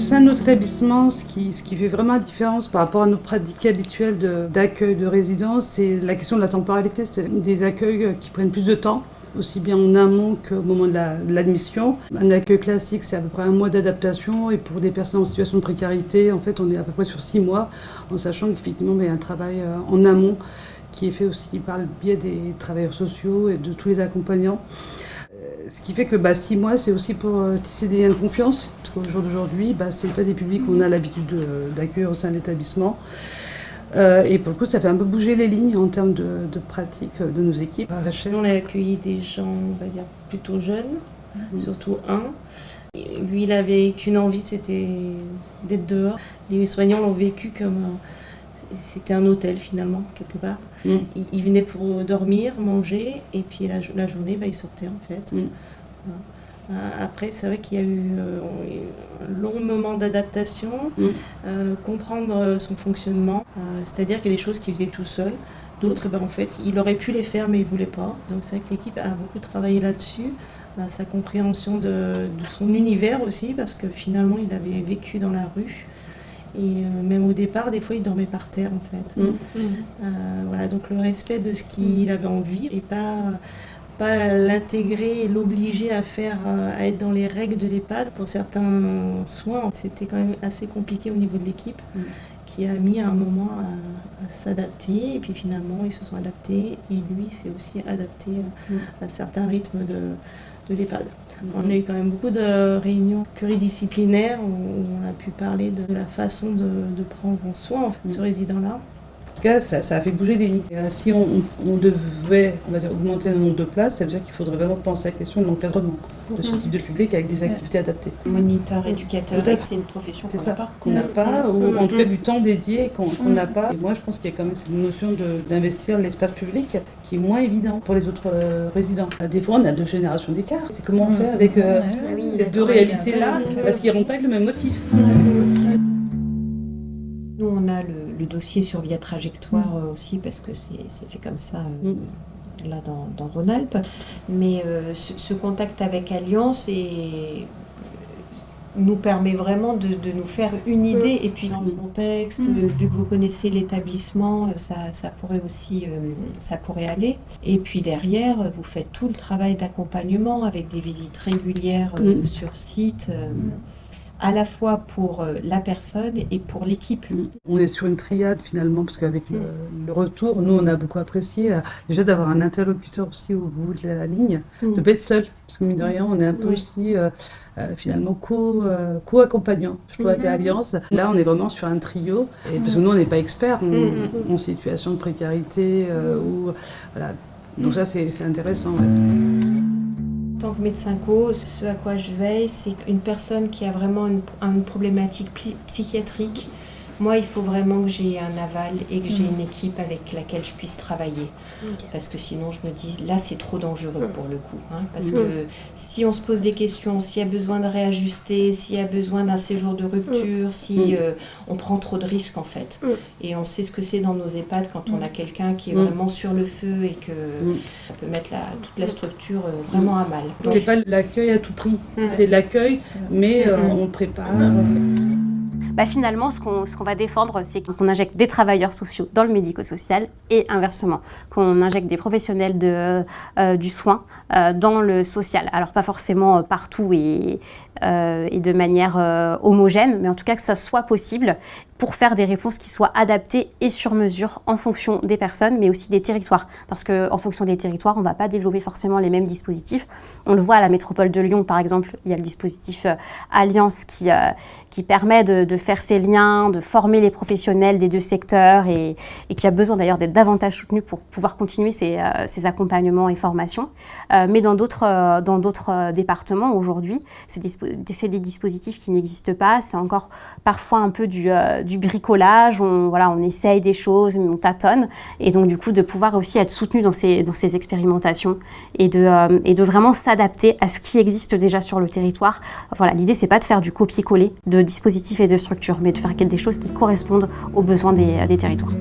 sein de notre établissement, ce qui fait vraiment la différence par rapport à nos pratiques habituelles d'accueil de résidents, c'est la question de la temporalité. C'est des accueils qui prennent plus de temps, aussi bien en amont qu'au moment de l'admission. Un accueil classique, c'est à peu près 1 mois d'adaptation, et pour des personnes en situation de précarité, en fait, on est à peu près sur 6 mois, en sachant qu'effectivement, il y a un travail en amont qui est fait aussi par le biais des travailleurs sociaux et de tous les accompagnants. Ce qui fait que 6 mois, c'est aussi pour tisser des liens de confiance, parce qu'au jour d'aujourd'hui, ce n'est pas des publics qu'on a l'habitude d'accueillir au sein de l'établissement. Et pour le coup, ça fait un peu bouger les lignes en termes de pratique de nos équipes. On a accueilli des gens, on va dire, plutôt jeunes, surtout un. Et lui, il avait qu'une envie, c'était d'être dehors. Les soignants l'ont vécu comme... C'était un hôtel finalement, quelque part. Il venait pour dormir, manger, et puis la journée, il sortait en fait. Voilà. Après, c'est vrai qu'il y a eu un long moment d'adaptation, comprendre son fonctionnement, c'est-à-dire qu'il y a des choses qu'il faisait tout seul. D'autres, en fait, il aurait pu les faire, mais il ne voulait pas. Donc c'est vrai que l'équipe a beaucoup travaillé là-dessus, sa compréhension de son univers aussi, parce que finalement, il avait vécu dans la rue. Et même au départ, des fois, il dormait par terre, en fait. Voilà, donc le respect de ce qu'il avait envie, et pas l'intégrer et l'obliger à être dans les règles de l'EHPAD. Pour certains soins, c'était quand même assez compliqué au niveau de l'équipe, qui a mis à un moment à s'adapter. Et puis finalement, ils se sont adaptés, et lui s'est aussi adapté à certains rythmes de l'EHPAD. On a eu quand même beaucoup de réunions pluridisciplinaires où on a pu parler de la façon de prendre en soin ce résident-là. En tout cas, ça a fait bouger les lignes. Si on devait, on va dire, augmenter le nombre de places, ça veut dire qu'il faudrait vraiment penser à la question de l'encadrement de ce type de public avec des activités adaptées. Moniteur, éducateur, c'est une profession qu'on n'a pas. Ou en tout cas du temps dédié qu'on n'a pas. Et moi, je pense qu'il y a quand même cette notion d'investir l'espace public qui est moins évident pour les autres résidents. Des fois, on a 2 générations d'écart. C'est comment on fait avec ces 2 réalités-là, parce qu'ils n'auront pas avec le même motif. Nous, on a le dossier sur Via Trajectoire aussi, parce que c'est fait comme ça là dans Rhône-Alpes. Mais ce contact avec Alliance nous permet vraiment de nous faire une idée. Et puis dans le contexte, vu que vous connaissez l'établissement, ça pourrait aussi ça pourrait aller. Et puis derrière, vous faites tout le travail d'accompagnement avec des visites régulières sur site. À la fois pour la personne et pour l'équipe. On est sur une triade finalement, parce qu'avec le retour, nous on a beaucoup apprécié déjà d'avoir un interlocuteur aussi au bout de la ligne, de ne pas être seul, parce que mine de rien on est un peu aussi finalement co-accompagnant, je trouve, avec Alliance. Là on est vraiment sur un trio, et parce que nous on n'est pas experts en situation de précarité, voilà. Donc ça c'est intéressant. En tant que médecin co, ce à quoi je veille, c'est qu'une personne qui a vraiment une problématique psychiatrique, moi, il faut vraiment que j'ai un aval et que j'ai une équipe avec laquelle je puisse travailler. Parce que sinon, je me dis, là, c'est trop dangereux pour le coup. Parce que si on se pose des questions, s'il y a besoin de réajuster, s'il y a besoin d'un séjour de rupture, si on prend trop de risques, en fait. Et on sait ce que c'est dans nos EHPAD quand on a quelqu'un qui est vraiment sur le feu et que ça peut mettre toute la structure vraiment à mal. Donc, c'est pas l'accueil à tout prix, c'est l'accueil, mais on prépare. Finalement, ce qu'on va défendre, c'est qu'on injecte des travailleurs sociaux dans le médico-social et inversement, qu'on injecte des professionnels du soin dans le social. Alors pas forcément partout et de manière homogène, mais en tout cas que ça soit possible pour faire des réponses qui soient adaptées et sur mesure en fonction des personnes, mais aussi des territoires. Parce qu'en fonction des territoires, on ne va pas développer forcément les mêmes dispositifs. On le voit à la métropole de Lyon, par exemple, il y a le dispositif Alliance qui permet de faire ces liens, de former les professionnels des 2 secteurs et qui a besoin d'ailleurs d'être davantage soutenu pour pouvoir continuer ces accompagnements et formations. Mais dans d'autres départements, aujourd'hui, c'est des dispositifs qui n'existent pas. C'est encore parfois un peu du bricolage. On essaye des choses, mais on tâtonne. Et donc, du coup, de pouvoir aussi être soutenu dans ces expérimentations et de vraiment s'adapter à ce qui existe déjà sur le territoire. Voilà, l'idée, c'est pas de faire du copier-coller de dispositifs et de structures, mais de faire des choses qui correspondent aux besoins des territoires.